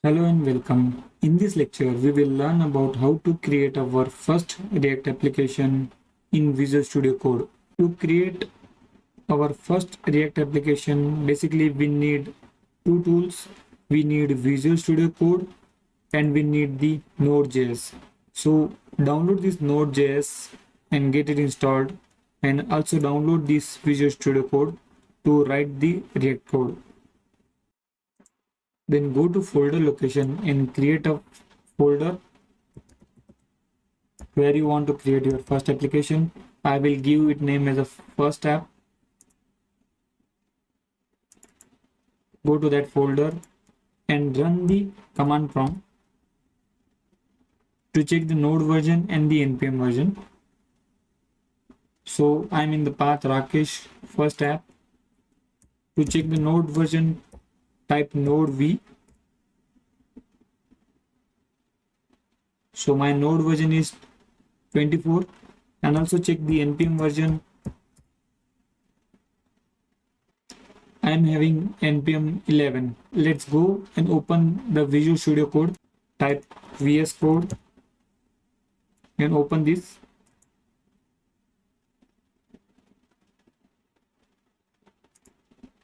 Hello and welcome. In this lecture, we will learn about how to create our first React application in Visual Studio Code. To create our first React application, basically we need two tools. We need Visual Studio Code and we need the NodeJS. So download this NodeJS and get it installed, and also download this Visual Studio Code to write the React code. Then go to folder location and create a folder where you want to create your first application. I will give it name as a first app. Go to that folder and run the command prompt to check the node version and the npm version. So I'm in the path Rakesh first app. To check the node version, type node v. So my node version is 24, and also check the npm version. I am having npm 11. Let's go and open the Visual Studio Code. Type VS Code and open this.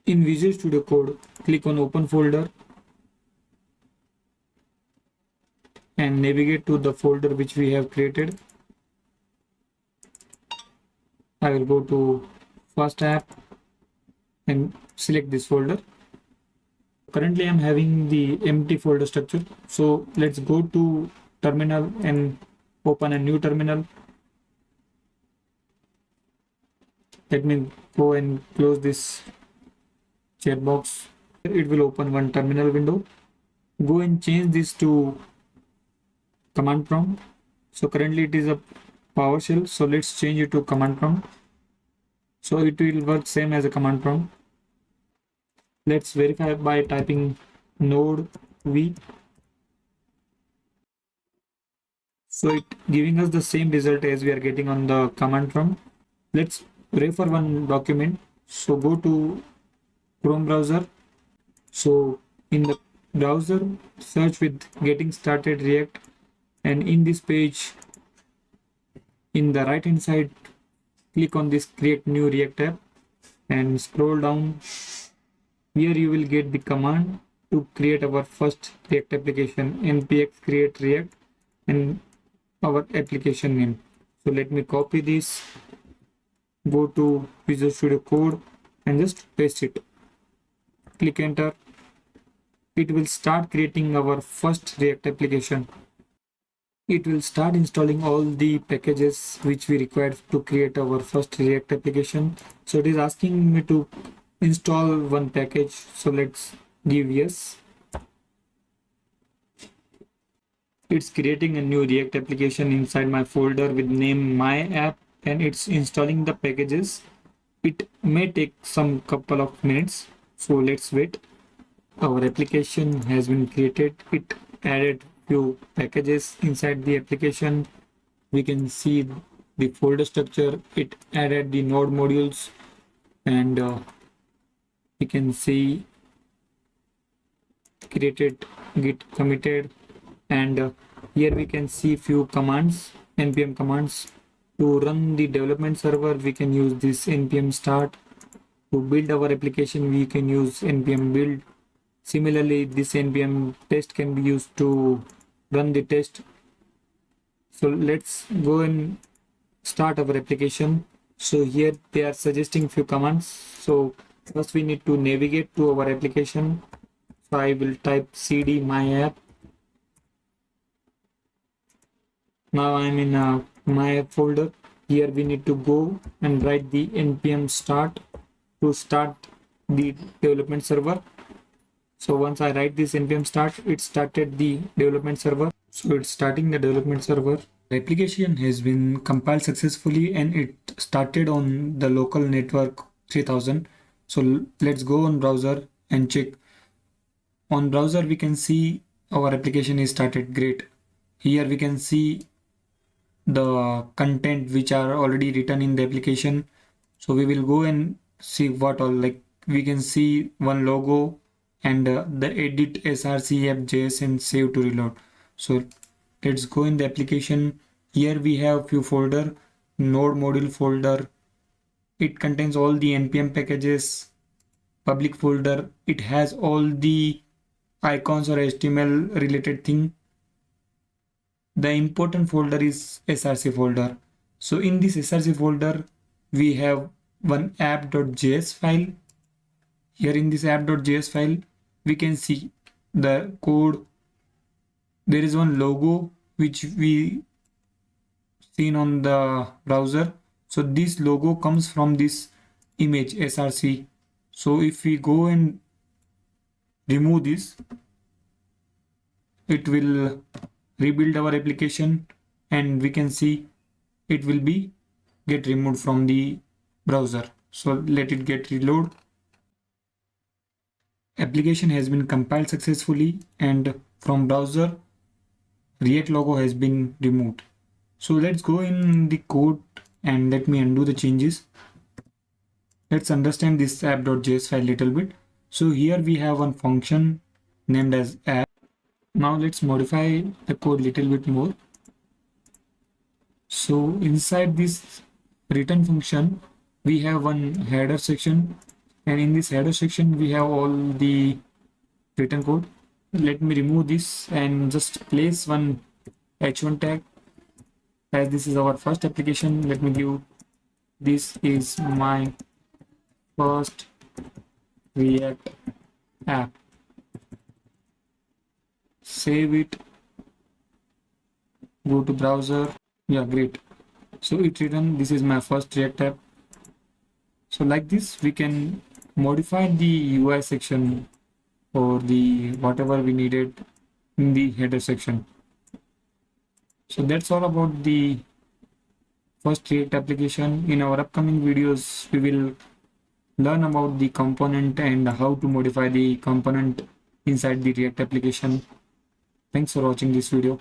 In Visual Studio Code, click on Open Folder and navigate to the folder which we have created. I will go to First App and select this folder. Currently I'm having the empty folder structure. So let's go to terminal and open a new terminal. Let me go and close this chat box. It will open one terminal window. Go and change this to command prompt. So currently it is a PowerShell. So let's change it to command prompt. So it will work same as a command prompt. Let's verify by typing node v. So it giving us the same result as we are getting on the command prompt. Let's refer one document. So go to Chrome browser. So in the browser, search with getting started React, and in this page, in the right hand side, click on this create new React app and scroll down. Here you will get the command to create our first React application, npx create React, and our application name. So let me copy this, go to Visual Studio Code and just paste it. Click enter. It will start creating our first React application. It will start installing all the packages which we required to create our first React application. So it is asking me to install one package. So let's give yes. It's creating a new React application inside my folder with name my app, and it's installing the packages. It may take some couple of minutes, so let's wait. Our application has been created. It added few packages inside the application. We can see the folder structure. It added the node modules, and we can see created, git committed, and here we can see few commands, npm commands. To run the development server, we can use this npm start. To build our application, we can use npm build. Similarly, this npm test can be used to run the test. So let's go and start our application. So here they are suggesting few commands. So first we need to navigate to our application. So I will type cd my app. Now I'm in my app folder. Here we need to go and write the npm start to start the development server. So once I write this npm start, it started the development server. So it's starting the development server. The application has been compiled successfully and it started on the local network 3000. So let's go on browser and check. On browser we can see our application is started. Great. Here we can see the content which are already written in the application. So we will go and see what all, like we can see one logo and the edit src app.js and save to reload. So let's go in the application. Here we have few folder, node module folder. It contains all the npm packages. Public folder, it has all the icons or html related thing. The important folder is src folder. So in this src folder we have one app.js file. Here in this app.js file we can see the code. There is one logo which we seen on the browser. So this logo comes from this image src. So if we go and remove this, it will rebuild our application and we can see it will be get removed from the browser. So let it get reload. Application has been compiled successfully and from browser React logo has been removed. So let's go in the code and let me undo the changes. Let's understand this app.js file a little bit. So here we have one function named as app. Now let's modify the code little bit more. So inside this return function we have one header section, and in this header section we have all the return code. Let me remove this and just place one h1 tag. As this is our first application, let me give this is my first React app. Save it, go to browser. Yeah, great. So it written this is my first React app. So like this we can modify the UI section or the whatever we needed in the header section. So that's all about the first React application. In our upcoming videos we will learn about the component and how to modify the component inside the React application. Thanks for watching this video.